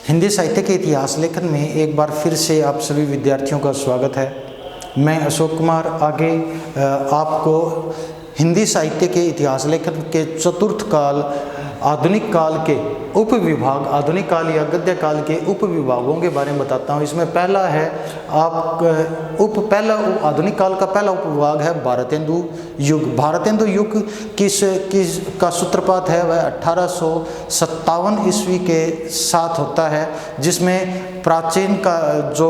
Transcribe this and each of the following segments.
हिंदी साहित्य के इतिहास लेखन में एक बार फिर से आप सभी विद्यार्थियों का स्वागत है। मैं अशोक कुमार आगे आपको हिंदी साहित्य के इतिहास लेखन के चतुर्थ काल आधुनिक काल के उपविभाग, आधुनिक काल या गद्य काल के उपविभागों के बारे में बताता हूँ। इसमें पहला है आधुनिक काल का पहला उपविभाग है भारतेंदु युग। भारतेंदु युग किस का सूत्रपात है वह 1857 ईस्वी के साथ होता है, जिसमें प्राचीन का जो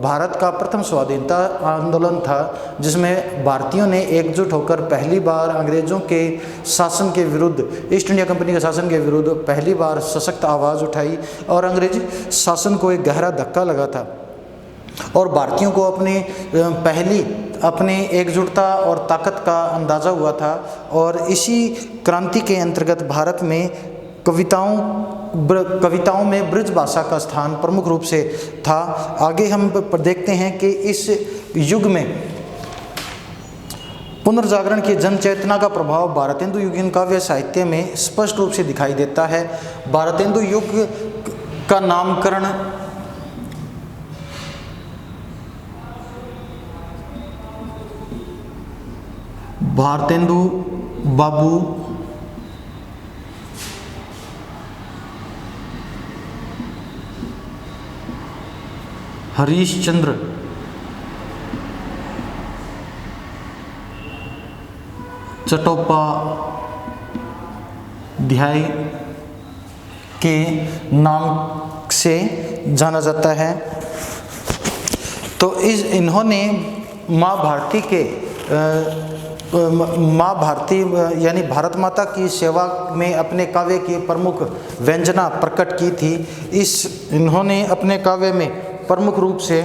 भारत का प्रथम स्वाधीनता आंदोलन था, जिसमें भारतीयों ने एकजुट होकर पहली बार अंग्रेजों के शासन के विरुद्ध, ईस्ट इंडिया कंपनी के शासन के विरुद्ध पहली बार सशक्त आवाज़ उठाई और अंग्रेजी शासन को एक गहरा धक्का लगा था और भारतीयों को अपनी एकजुटता और ताकत का अंदाज़ा हुआ था। और इसी क्रांति के अंतर्गत भारत में कविताओं में ब्रज भाषा का स्थान प्रमुख रूप से था। आगे हम देखते हैं कि इस युग में पुनर्जागरण की जन चेतना का प्रभाव भारतेंदु युगीन काव्य साहित्य में स्पष्ट रूप से दिखाई देता है। भारतेंदु युग का नामकरण भारतेंदु बाबू हरीशचंद्र चट्टोपाध्याय के नाम से जाना जाता है। तो इन्होंने माँ भारती यानी भारत माता की सेवा में अपने काव्य की प्रमुख व्यंजना प्रकट की थी। इन्होंने अपने काव्य में प्रमुख रूप से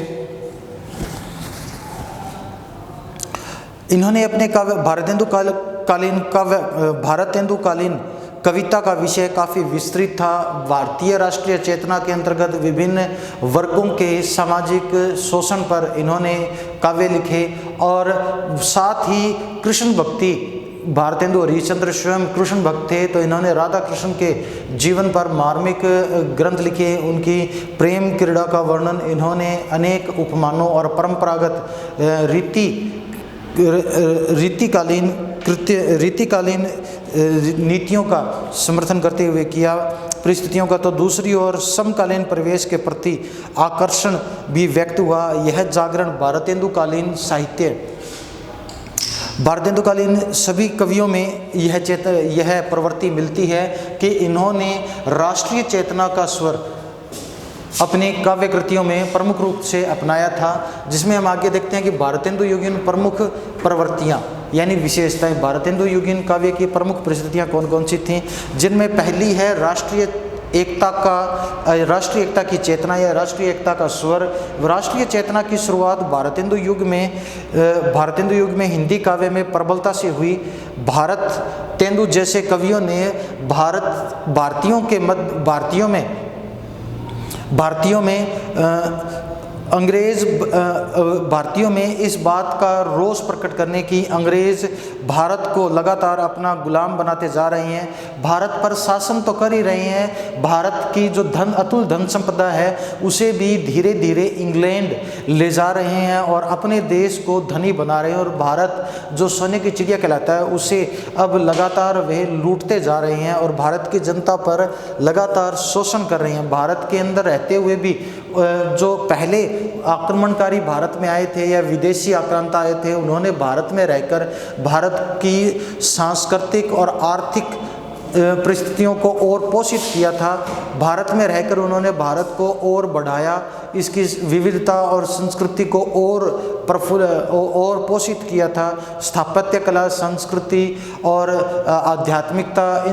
भारतेंदुकालीन कविता का विषय काफ़ी विस्तृत था। भारतीय राष्ट्रीय चेतना के अंतर्गत विभिन्न वर्गों के सामाजिक शोषण पर इन्होंने काव्य लिखे और साथ ही कृष्ण भक्ति, भारतेंदु हरिश्चंद्र स्वयं कृष्ण भक्त थे, तो इन्होंने राधा कृष्ण के जीवन पर मार्मिक ग्रंथ लिखे। उनकी प्रेम क्रीड़ा का वर्णन इन्होंने अनेक उपमानों और परंपरागत रीतिकालीन नीतियों का समर्थन करते हुए किया। परिस्थितियों का तो दूसरी ओर समकालीन परिवेश के प्रति आकर्षण भी व्यक्त हुआ। यह जागरण भारतेंदुकालीन सभी कवियों में यह प्रवृत्ति मिलती है कि इन्होंने राष्ट्रीय चेतना का स्वर अपने काव्य कृतियों में प्रमुख रूप से अपनाया था, जिसमें हम आगे देखते हैं कि भारतेंदु युगीन प्रमुख प्रवृत्तियाँ यानी विशेषताएं, भारतेंदु युगीन काव्य की प्रमुख परिस्थितियाँ कौन कौन सी थीं, जिनमें पहली है राष्ट्रीय एकता की चेतना या राष्ट्रीय एकता का स्वर। राष्ट्रीय चेतना की शुरुआत भारतेंदु युग में हिंदी काव्य में प्रबलता से हुई। भारतेंदु जैसे कवियों ने भारतीयों में इस बात का रोष प्रकट करने की अंग्रेज भारत को लगातार अपना गुलाम बनाते जा रहे हैं, भारत पर शासन तो कर ही रहे हैं, भारत की जो अतुल धन संपदा है उसे भी धीरे धीरे इंग्लैंड ले जा रहे हैं और अपने देश को धनी बना रहे हैं, और भारत जो सोने की चिड़िया कहलाता है उसे अब लगातार वे लूटते जा रहे हैं और भारत की जनता पर लगातार शोषण कर रहे हैं। भारत के अंदर रहते हुए भी जो पहले आक्रमणकारी भारत में आए थे या विदेशी आक्रांता आए थे, उन्होंने भारत में रहकर भारत की सांस्कृतिक और आर्थिक परिस्थितियों को और पोषित किया था। भारत में रहकर उन्होंने भारत को और बढ़ाया, इसकी विविधता और संस्कृति को और पोषित किया था। स्थापत्य कला, संस्कृति और आध्यात्मिकता,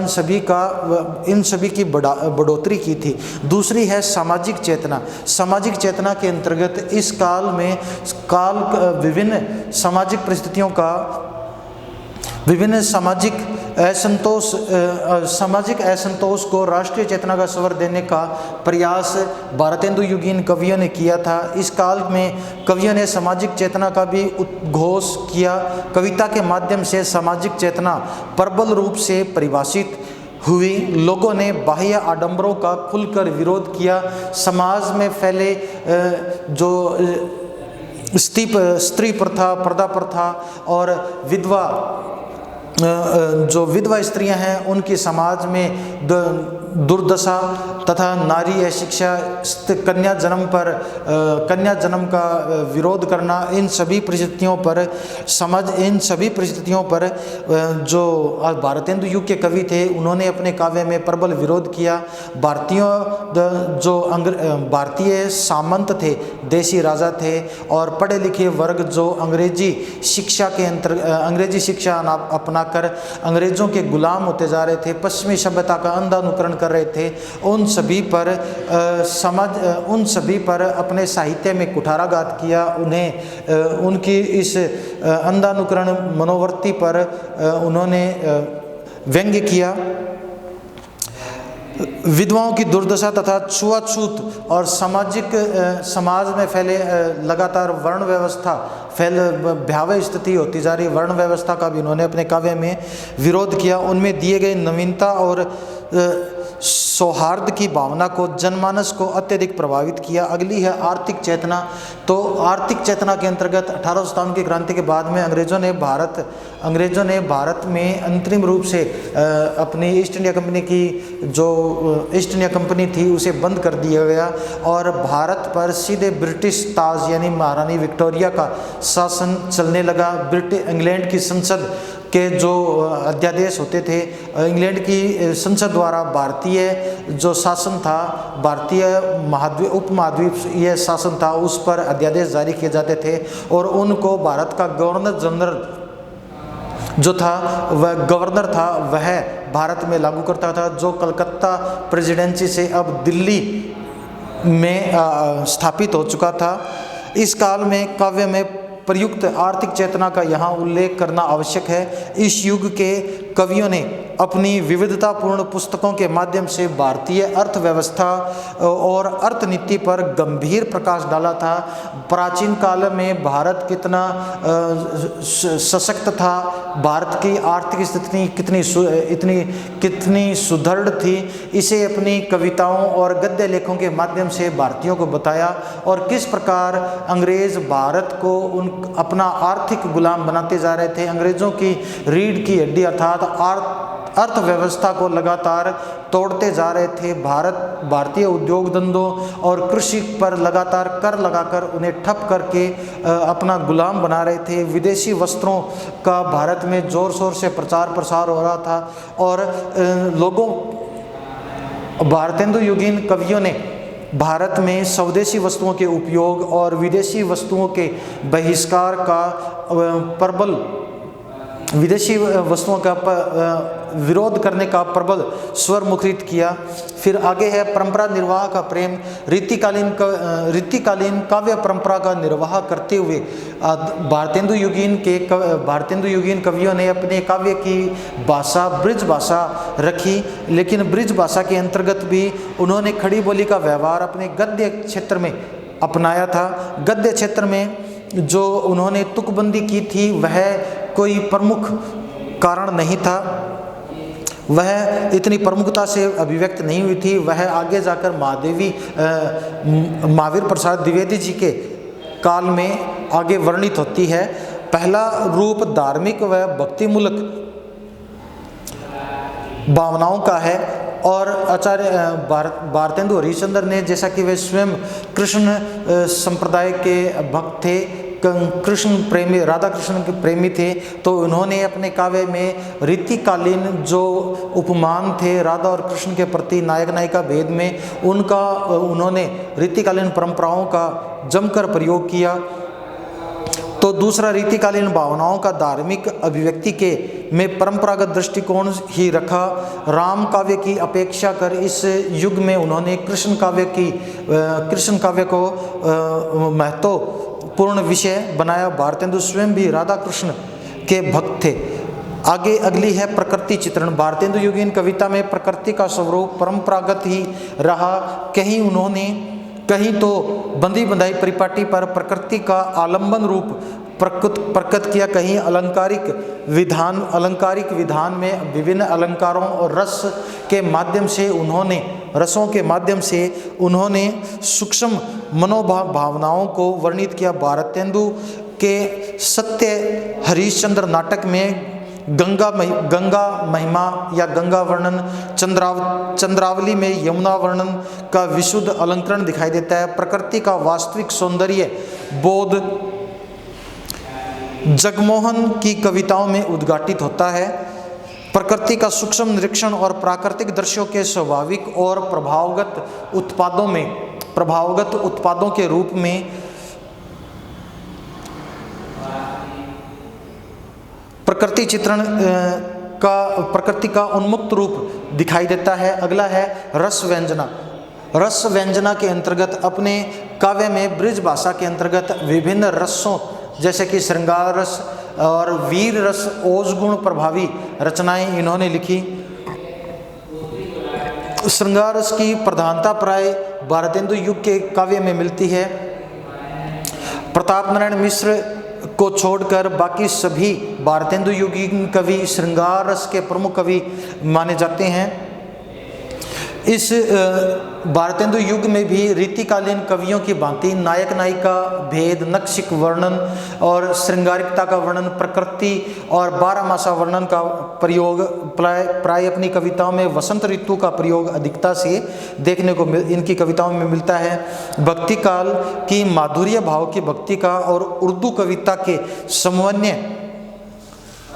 इन सभी की बढ़ोतरी की थी। दूसरी है सामाजिक चेतना। सामाजिक चेतना के अंतर्गत इस काल में विभिन्न सामाजिक परिस्थितियों का, विभिन्न सामाजिक असंतोष को राष्ट्रीय चेतना का स्वर देने का प्रयास भारतेंदु युगीन कवियों ने किया था। इस काल में कवियों ने सामाजिक चेतना का भी उद्घोष किया। कविता के माध्यम से सामाजिक चेतना प्रबल रूप से परिभाषित हुई, लोगों ने बाह्य आडंबरों का खुलकर विरोध किया। समाज में फैले जो स्त्री प्रथा, पर्दा प्रथा और जो विधवा स्त्रियां हैं उनकी समाज में दुर्दशा तथा नारी शिक्षा, कन्या जन्म का विरोध करना, इन सभी परिस्थितियों पर जो भारतेंदु युग के कवि थे उन्होंने अपने काव्य में प्रबल विरोध किया। भारतीय सामंत थे, देशी राजा थे और पढ़े लिखे वर्ग जो अंग्रेजी शिक्षा अपनाकर अंग्रेजों के गुलाम होते जा रहे थे, पश्चिमी सभ्यता का अंधानुकरण कर रहे थे, उन सभी पर अपने साहित्य में कुठाराघात किया। उनकी इस अंधानुकरण मनोवृत्ति पर उन्होंने व्यंग्य किया। विधवाओं की दुर्दशा तथा छुआछूत और समाज में फैले लगातार वर्ण व्यवस्था भयावह स्थिति होती जा रही वर्ण व्यवस्था का भी इन्होंने अपने काव्य में विरोध किया। उनमें दिए गए नवीनता और सौहार्द की भावना को जनमानस को अत्यधिक प्रभावित किया। अगली है आर्थिक चेतना। तो आर्थिक चेतना के अंतर्गत 1857 की क्रांति के बाद में अंग्रेजों ने भारत में अंतरिम रूप से अपनी ईस्ट इंडिया कंपनी थी उसे बंद कर दिया गया और भारत पर सीधे ब्रिटिश ताज यानी महारानी विक्टोरिया का शासन चलने लगा। इंग्लैंड की संसद के जो अध्यादेश होते थे, इंग्लैंड की संसद द्वारा भारतीय जो शासन था, भारतीय उपमहाद्वीपीय शासन था, उस पर अध्यादेश जारी किए जाते थे और उनको भारत का गवर्नर जनरल जो था वह भारत में लागू करता था, जो कलकत्ता प्रेसिडेंसी से अब दिल्ली में स्थापित हो चुका था। इस काल में काव्य में प्रयुक्त आर्थिक चेतना का यहाँ उल्लेख करना आवश्यक है। इस युग के कवियों ने अपनी विविधतापूर्ण पुस्तकों के माध्यम से भारतीय अर्थव्यवस्था और अर्थनीति पर गंभीर प्रकाश डाला था। प्राचीन काल में भारत कितना सशक्त था, भारत की आर्थिक स्थिति कितनी सुदृढ़ थी, इसे अपनी कविताओं और गद्य लेखों के माध्यम से भारतीयों को बताया और किस प्रकार अंग्रेज भारत को अपना आर्थिक गुलाम बनाते जा रहे थे। अंग्रेजों की रीढ़ की हड्डी अर्थात अर्थव्यवस्था को लगातार तोड़ते जा रहे थे। भारतीय उद्योग धंधों और कृषि पर लगातार कर लगाकर उन्हें ठप करके अपना गुलाम बना रहे थे। विदेशी वस्त्रों का भारत में जोर शोर से प्रचार प्रसार हो रहा था और भारतेंदु युगीन कवियों ने भारत में स्वदेशी वस्तुओं के उपयोग और विदेशी वस्तुओं के बहिष्कार का विरोध करने का प्रबल स्वर मुखरित किया। फिर आगे है परंपरा निर्वाह का प्रेम। रीतिकालीन काव्य परंपरा का निर्वाह करते हुए भारतेंदु युगीन कवियों ने अपने काव्य की भाषा ब्रिज भाषा रखी, लेकिन ब्रिज भाषा के अंतर्गत भी उन्होंने खड़ी बोली का व्यवहार अपने गद्य क्षेत्र में अपनाया था। गद्य क्षेत्र में जो उन्होंने तुकबंदी की थी वह कोई प्रमुख कारण नहीं था, वह इतनी प्रमुखता से अभिव्यक्त नहीं हुई थी। वह आगे जाकर महावीर प्रसाद द्विवेदी जी के काल में आगे वर्णित होती है। पहला रूप धार्मिक व भक्तिमूलक भावनाओं का है और आचार्य भारतेंदु हरिश्चंद्र ने, जैसा कि वे स्वयं कृष्ण संप्रदाय के भक्त थे, राधा कृष्ण के प्रेमी थे, तो उन्होंने अपने काव्य में रीतिकालीन जो उपमान थे राधा और कृष्ण के प्रति नायक नायिका भेद में, उन्होंने रीतिकालीन परंपराओं का जमकर प्रयोग किया। तो दूसरा, रीतिकालीन भावनाओं का धार्मिक अभिव्यक्ति में परंपरागत दृष्टिकोण ही रखा। राम काव्य की अपेक्षा कर इस युग में उन्होंने कृष्ण काव्य को महत्वपूर्ण विषय बनाया। भारतेंदु स्वयं भी राधा कृष्ण के भक्त थे। आगे अगली है प्रकृति चित्रण। भारतेंदु युगीन कविता में प्रकृति का स्वरूप परंपरागत ही रहा। कहीं तो बंधी बंधाई परिपाटी पर प्रकृति का आलंबन रूप प्रकट किया। कहीं अलंकारिक विधान में विभिन्न अलंकारों और रसों के माध्यम से उन्होंने सूक्ष्म मनोभावनाओं को वर्णित किया। भारतेंदु के सत्य हरिश्चंद्र नाटक में गंगा महिमा या गंगा वर्णन, चंद्रावली में यमुना वर्णन का विशुद्ध अलंकरण दिखाई देता है। प्रकृति का वास्तविक सौंदर्य बोध जगमोहन की कविताओं में उद्घाटित होता है। प्रकृति का सूक्ष्म निरीक्षण और प्राकृतिक दृश्यों के स्वाभाविक और प्रभावगत उत्पादों के रूप में प्रकृति का उन्मुक्त रूप दिखाई देता है। अगला है रस व्यंजना। रस व्यंजना के अंतर्गत अपने काव्य में ब्रिज भाषा के अंतर्गत विभिन्न रसों जैसे कि श्रृंगार रस और वीर रस, ओज गुण प्रभावी रचनाएं इन्होंने लिखी। श्रृंगार रस की प्रधानता प्राय भारतेंदु युग के काव्य में मिलती है। प्रताप नारायण मिश्र को छोड़कर बाकी सभी भारतेंदु युगीन कवि श्रृंगार रस के प्रमुख कवि माने जाते हैं। इस भारतेंदु युग में भी रीतिकालीन कवियों की भांति नायक नायिका भेद, नक्शिक वर्णन और श्रृंगारिकता का वर्णन, प्रकृति और बारहमासा वर्णन का प्रयोग प्राय अपनी कविताओं में वसंत ऋतु का प्रयोग अधिकता से देखने को इनकी कविताओं में मिलता है। भक्ति काल की माधुर्य भाव की भक्ति का और उर्दू कविता के समन्वय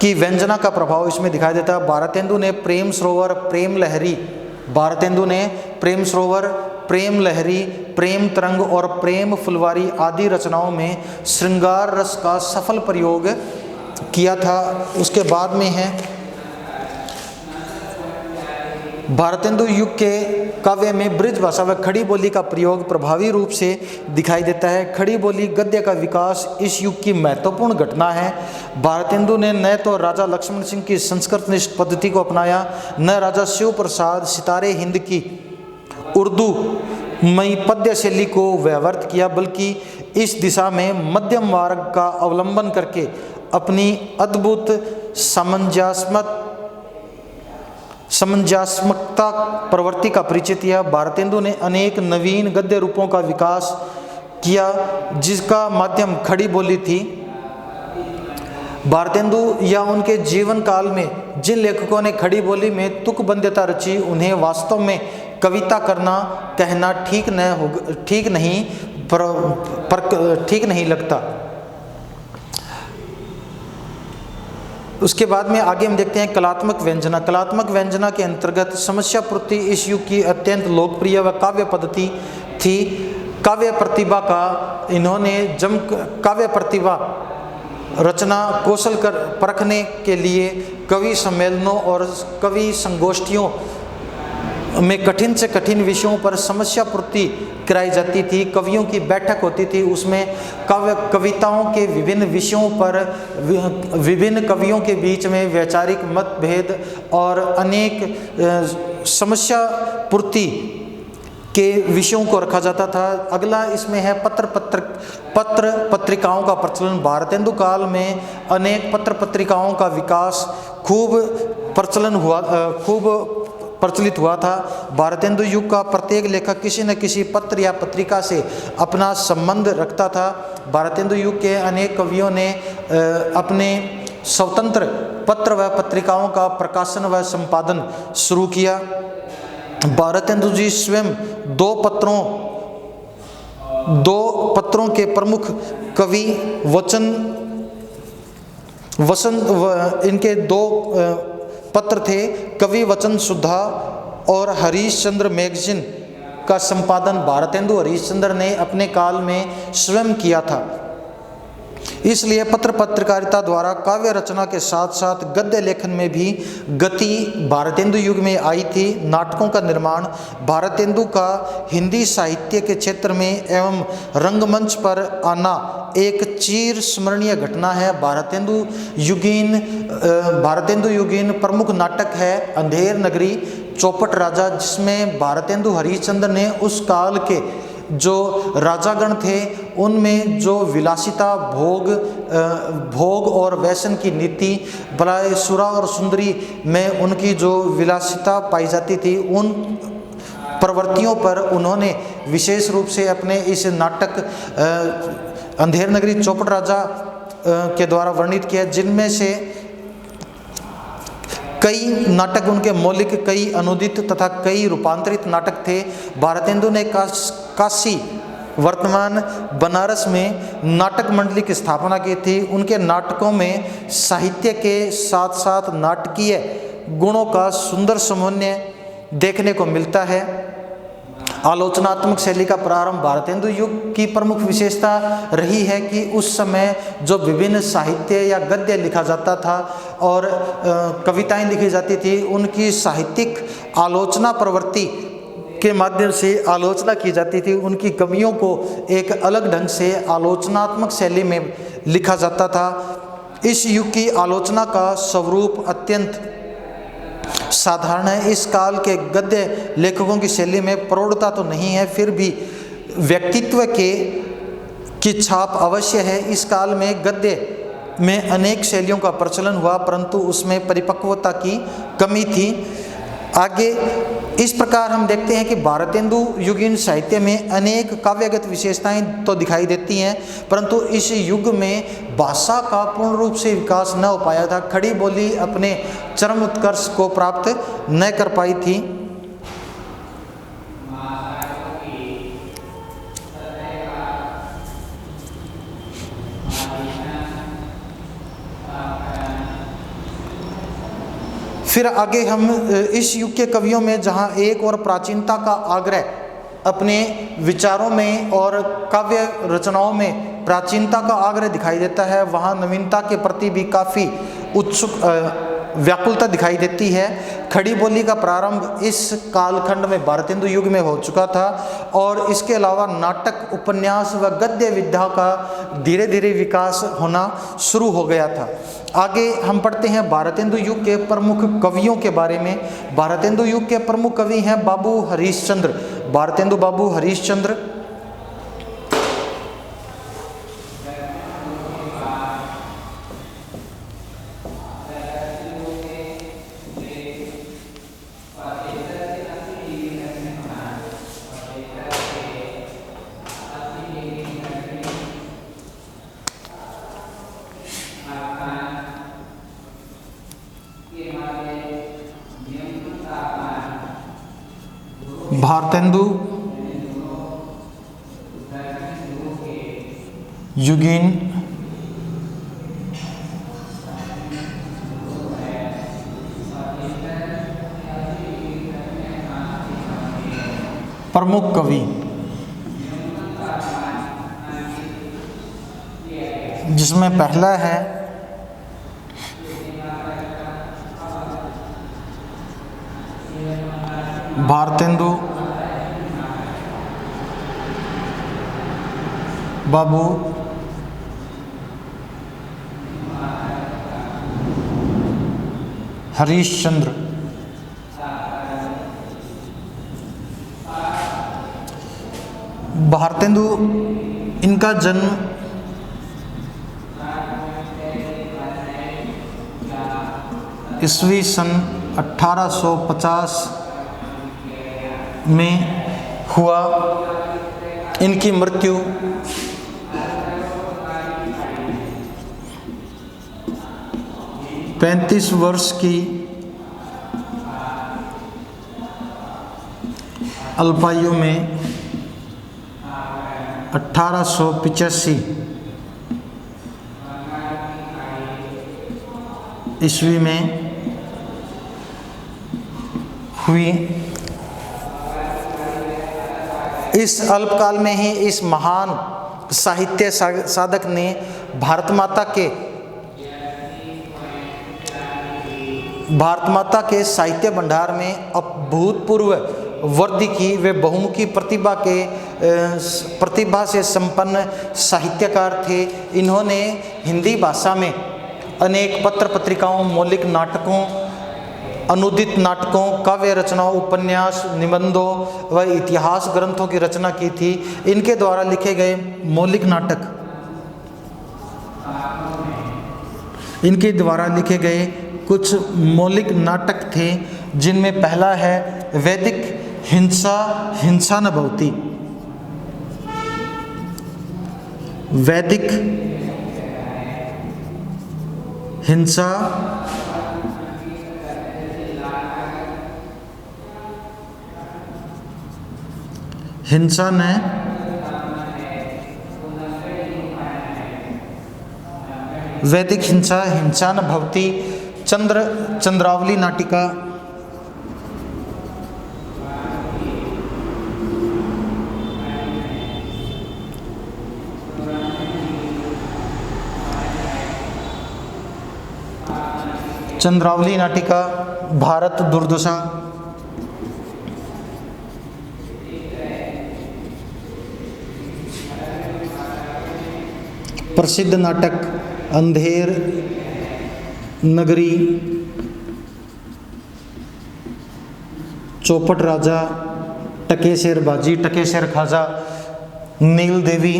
की व्यंजना का प्रभाव इसमें दिखाई देता है। भारतेंदु ने प्रेम सरोवर, प्रेम लहरी, प्रेम तरंग और प्रेम फुलवारी आदि रचनाओं में श्रृंगार रस का सफल प्रयोग किया था। उसके बाद में है भारतेंदु युग के काव्य में ब्रिज भाषा व खड़ी बोली का प्रयोग प्रभावी रूप से दिखाई देता है। खड़ी बोली गद्य का विकास इस युग की महत्वपूर्ण घटना है। भारतेंदु ने न तो राजा लक्ष्मण सिंह की संस्कृतनिष्ठ पद्धति को अपनाया, न राजा शिव प्रसाद सितारे हिंद की उर्दू मई पद्य शैली को व्यवहार किया, बल्कि इस दिशा में मध्यम मार्ग का अवलंबन करके अपनी अद्भुत समंजसमता प्रवृत्ति का परिचय दिया। भारतेंदु ने अनेक नवीन गद्य रूपों का विकास किया जिसका माध्यम खड़ी बोली थी। भारतेंदु या उनके जीवन काल में जिन लेखकों ने खड़ी बोली में तुकबंध्यता रची, उन्हें वास्तव में कविता कहना ठीक नहीं लगता। उसके बाद में आगे हम देखते हैं कलात्मक व्यंजना। कलात्मक व्यंजना के अंतर्गत समस्या पूर्ति इस युग की अत्यंत लोकप्रिय व काव्य पद्धति थी। काव्य प्रतिभा रचना कौशल कर परखने के लिए कवि सम्मेलनों और कवि संगोष्ठियों में कठिन से कठिन विषयों पर समस्या पूर्ति कराई जाती थी। कवियों की बैठक होती थी, उसमें कविताओं के विभिन्न विषयों पर विभिन्न कवियों के बीच में वैचारिक मतभेद और अनेक समस्या पूर्ति के विषयों को रखा जाता था। अगला इसमें है पत्र पत्रिकाओं का प्रचलन। भारतेंदु काल में अनेक पत्र पत्रिकाओं का विकास खूब प्रचलित हुआ था। भारतेंदु युग का प्रत्येक लेखक किसी न किसी पत्र या पत्रिका से अपना संबंध रखता था। भारतेंदु युग के अनेक कवियों ने अपने स्वतंत्र पत्र व पत्रिकाओं का प्रकाशन व संपादन शुरू किया। भारतेंदु जी स्वयं दो पत्रों के प्रमुख कवि इनके दो पत्र थे, कवि वचन सुधा और हरीशचंद्र मैगजीन का संपादन भारतेंदु हरीशचंद्र ने अपने काल में स्वयं किया था। इसलिए पत्र पत्रकारिता द्वारा काव्य रचना के साथ साथ गद्य लेखन में भी गति भारतेंदु युग में आई थी। नाटकों का निर्माण भारतेंदु का हिंदी साहित्य के क्षेत्र में एवं रंगमंच पर आना एक चिर स्मरणीय घटना है। भारतेंदु युगीन प्रमुख नाटक है अंधेर नगरी, चौपट राजा, जिसमें भारतेंदु हरिश्चंद्र ने उस काल के जो राजागण थे उनमें जो विलासिता, भोग और व्यसन की नीति, बलाए सुरा और सुंदरी में उनकी जो विलासिता पाई जाती थी, उन प्रवृत्तियों पर उन्होंने विशेष रूप से अपने इस नाटक अंधेर नगरी चौपड़ राजा के द्वारा वर्णित किया, जिनमें से कई नाटक उनके मौलिक, कई अनुदित तथा कई रूपांतरित नाटक थे। भारतेंदु ने काशी वर्तमान बनारस में नाटक मंडली की स्थापना की थी। उनके नाटकों में साहित्य के साथ साथ नाटकीय गुणों का सुंदर समन्वय देखने को मिलता है। आलोचनात्मक शैली का प्रारंभ भारतेंदु युग की प्रमुख विशेषता रही है कि उस समय जो विभिन्न साहित्य या गद्य लिखा जाता था और कविताएं लिखी जाती थी, उनकी साहित्यिक आलोचना प्रवृत्ति के माध्यम से आलोचना की जाती थी। उनकी कवियों को एक अलग ढंग से आलोचनात्मक शैली में लिखा जाता था। इस युग की आलोचना का स्वरूप अत्यंत साधारण है। इस काल के गद्य लेखकों की शैली में प्रौढ़ता तो नहीं है, फिर भी व्यक्तित्व की छाप अवश्य है। इस काल में गद्य में अनेक शैलियों का प्रचलन हुआ, परंतु उसमें परिपक्वता की कमी थी। आगे इस प्रकार हम देखते हैं कि भारतेंदु युगीन साहित्य में अनेक काव्यगत विशेषताएं तो दिखाई देती हैं, परंतु इस युग में भाषा का पूर्ण रूप से विकास न हो पाया था। खड़ी बोली अपने चरम उत्कर्ष को प्राप्त न कर पाई थी। फिर आगे हम इस युग के कवियों में जहाँ एक और प्राचीनता का आग्रह अपने विचारों में और काव्य रचनाओं में प्राचीनता का आग्रह दिखाई देता है, वहाँ नवीनता के प्रति भी काफ़ी उत्सुक व्याकुलता दिखाई देती है। खड़ी बोली का प्रारंभ इस कालखंड में भारतेंदु युग में हो चुका था और इसके अलावा नाटक, उपन्यास व गद्य विधा का धीरे धीरे विकास होना शुरू हो गया था। आगे हम पढ़ते हैं भारतेंदु युग के प्रमुख कवियों के बारे में। भारतेंदु युग के प्रमुख कवि हैं बाबू हरीशचंद्र। भारतेंदु बाबू हरीशचंद्र भारतेंदु युगीन प्रमुख कवि, जिसमें पहला है भारतेंदु बाबू हरीशचंद्र। भारतेंदु इनका जन्म ईस्वी सन 1850 में हुआ। इनकी मृत्यु 35 वर्ष की अल्पायु में 1885 ईस्वी में हुई। इस अल्पकाल में ही इस महान साहित्य साधक ने भारत माता के साहित्य भंडार में अभूतपूर्व वृद्धि की। वे बहुमुखी प्रतिभा से संपन्न साहित्यकार थे। इन्होंने हिंदी भाषा में अनेक पत्र पत्रिकाओं, मौलिक नाटकों अनुदित नाटकों, काव्य रचनाओं, उपन्यास, निबंधों व इतिहास ग्रंथों की रचना की थी। इनके द्वारा लिखे गए मौलिक नाटक, इनके द्वारा लिखे गए कुछ मौलिक नाटक थे, जिनमें पहला है वैदिक हिंसा, हिंसा न भवति। वैदिक हिंसा हिंसा न वैदिक हिंसा, हिंसा न भवति। चंद्रावली नाटिका, चंद्रावली नाटिका, भारत दुर्दशा, प्रसिद्ध नाटक अंधेर नगरी, चौपट राजा, टकेशेर बाजी, टकेशेर खाजा, नील देवी,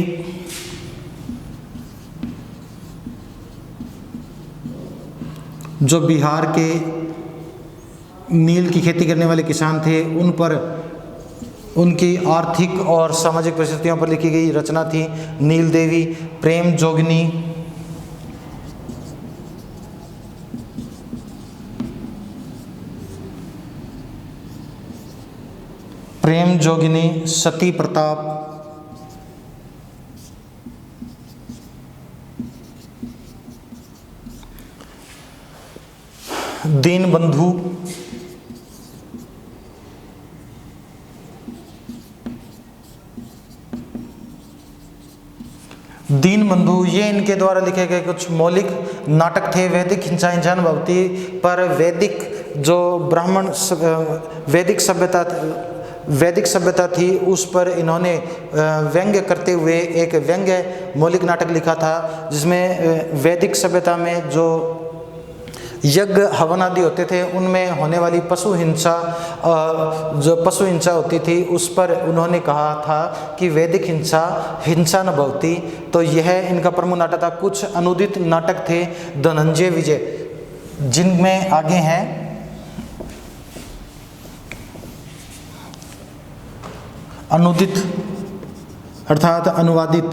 जो बिहार के नील की खेती करने वाले किसान थे, उन पर उनकी आर्थिक और सामाजिक परिस्थितियों पर लिखी गई रचना थी नील देवी। प्रेम जोगिनी, प्रेम जोगिनी, सती प्रताप, दीन बंधु, दीन बंधु, ये इनके द्वारा लिखे गए कुछ मौलिक नाटक थे। वैदिक हिंसा, हिंसा न भवति पर वैदिक जो ब्राह्मण वैदिक सभ्यता थी, उस पर इन्होंने व्यंग्य करते हुए एक व्यंग्य मौलिक नाटक लिखा था, जिसमें वैदिक सभ्यता में जो यज्ञ हवन आदि होते थे, उनमें होने वाली पशु हिंसा, जो पशु हिंसा होती थी, उस पर उन्होंने कहा था कि वैदिक हिंसा, हिंसा न भवति। तो यह इनका प्रमुख नाटक था। कुछ अनुदित नाटक थे धनंजय विजय, जिनमें आगे हैं अनुदित अर्थात अनुवादित,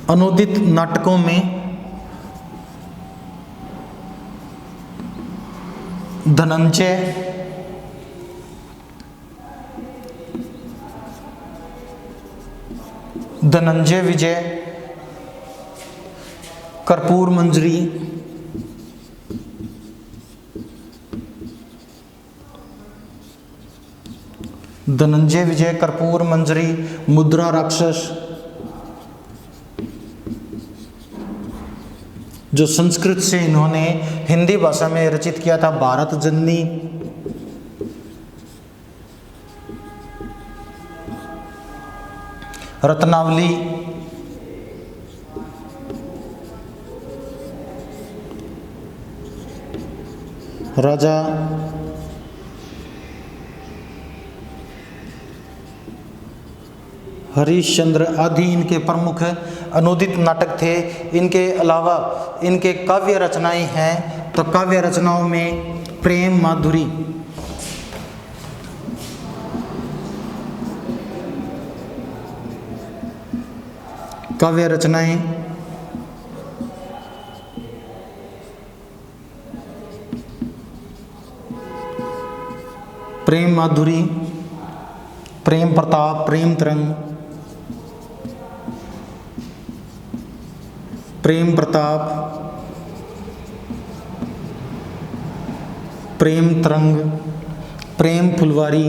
अनुदित नाटकों में धनंजय, धनंजय विजय, कर्पूर मंजरी, धनंजय विजय, कर्पूर मंजरी, मुद्रा राक्षस, जो संस्कृत से इन्होंने हिंदी भाषा में रचित किया था, भारत जननी, रत्नावली, राजा, हरिश्चंद्र आदि इनके प्रमुख अनुदित नाटक थे। इनके अलावा इनके काव्य रचनाएं हैं, तो काव्य रचनाओं में प्रेम माधुरी, काव्य रचनाएं प्रेम माधुरी, प्रेम प्रताप, प्रेम तरंग, प्रेम प्रताप, प्रेम तरंग, प्रेम फुलवारी,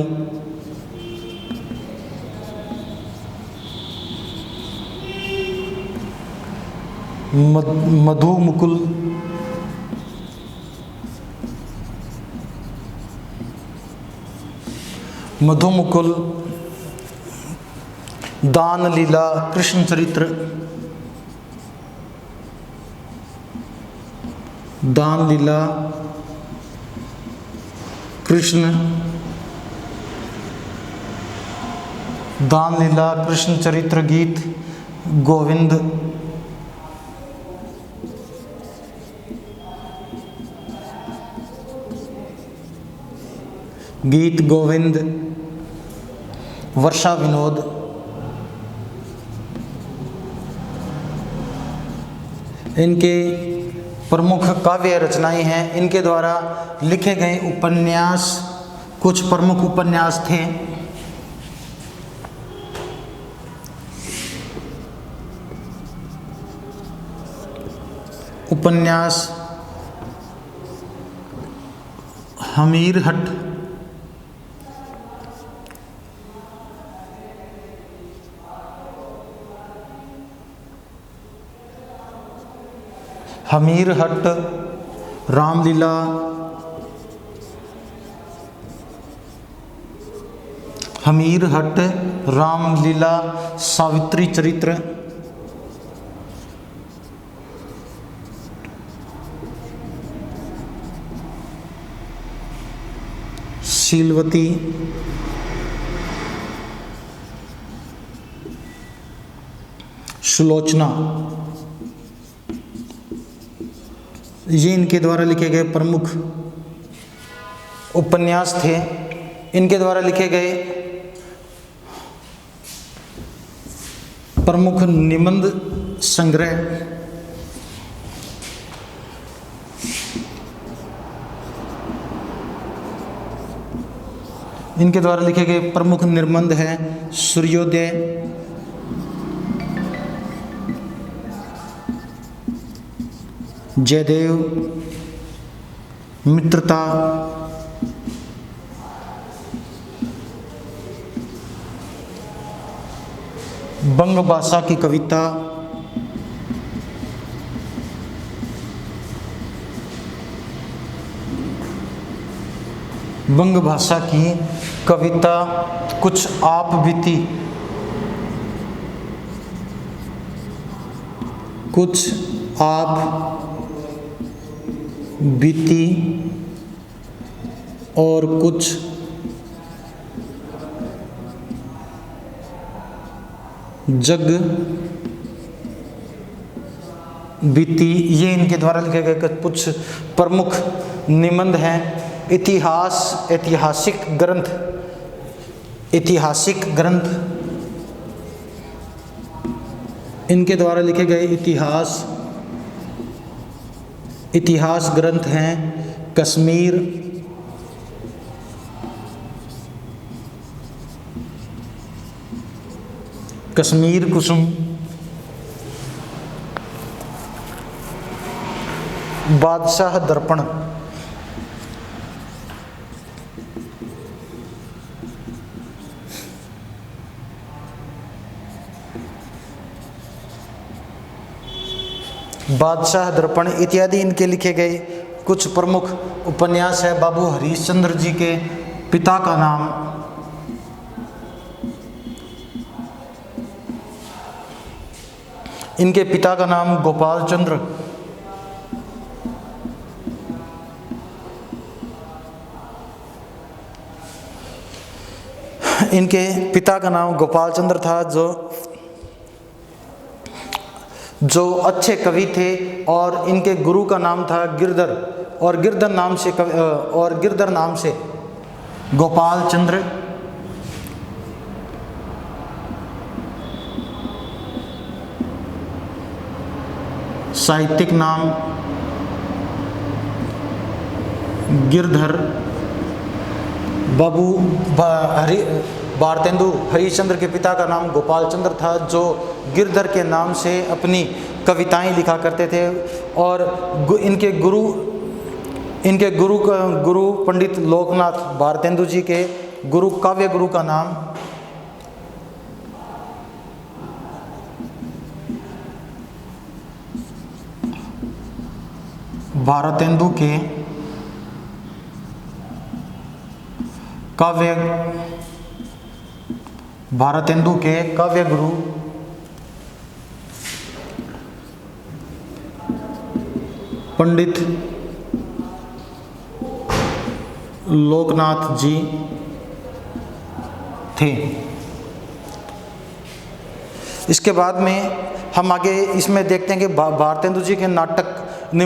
मधु मुकुल, मधु मुकुल, दान लीला, कृष्ण चरित्र, दान लीला कृष्ण, दान लीला कृष्ण चरित्र गीत गोविंद, गीत गोविंद, वर्षा विनोद, इनके प्रमुख काव्य रचनाएं हैं। इनके द्वारा लिखे गए उपन्यास, कुछ प्रमुख उपन्यास थे। उपन्यास हमीरहट, हमीरहट, रामलीला, हमीरहट, रामलीला, सावित्री चरित्र, शीलवती, सुलोचना, ये इनके द्वारा लिखे गए प्रमुख उपन्यास थे। इनके द्वारा लिखे गए प्रमुख निबंध संग्रह, इनके द्वारा लिखे गए प्रमुख निबंध हैं सूर्योदय, जयदेव, मित्रता, बंग भाषा की कविता, बंग भाषा की कविता, कुछ आप बीती, कुछ आप बीती और कुछ जग बीती, ये इनके द्वारा लिखे गए कुछ प्रमुख निबंध हैं। इतिहास, ऐतिहासिक ग्रंथ, ऐतिहासिक ग्रंथ, इनके द्वारा लिखे गए इतिहास ग्रंथ हैं कश्मीर, कश्मीर कुसुम, बादशाह दर्पण, बादशाह दर्पण इत्यादि इनके लिखे गए कुछ प्रमुख उपन्यास है। बाबू हरीशचंद्र जी के पिता का नाम, इनके पिता का नाम गोपाल चंद्र, इनके पिता का नाम गोपाल चंद्र था, जो अच्छे कवि थे, और इनके गुरु का नाम था गिरधर, और गिरधर नाम से गोपाल चंद्र। साहित्यिक नाम गिरधर। बाबू भारतेंदु हरिश्चंद्र के पिता का नाम गोपाल चंद्र था, जो गिरधर के नाम से अपनी कविताएं लिखा करते थे। और इनके गुरु पंडित लोकनाथ भारतेंदु जी के काव्य गुरु का नाम भारतेंदु के काव्य गुरु पंडित लोकनाथ जी थे। इसके बाद में हम आगे इसमें देखते हैं कि भारतेंदु जी के नाटक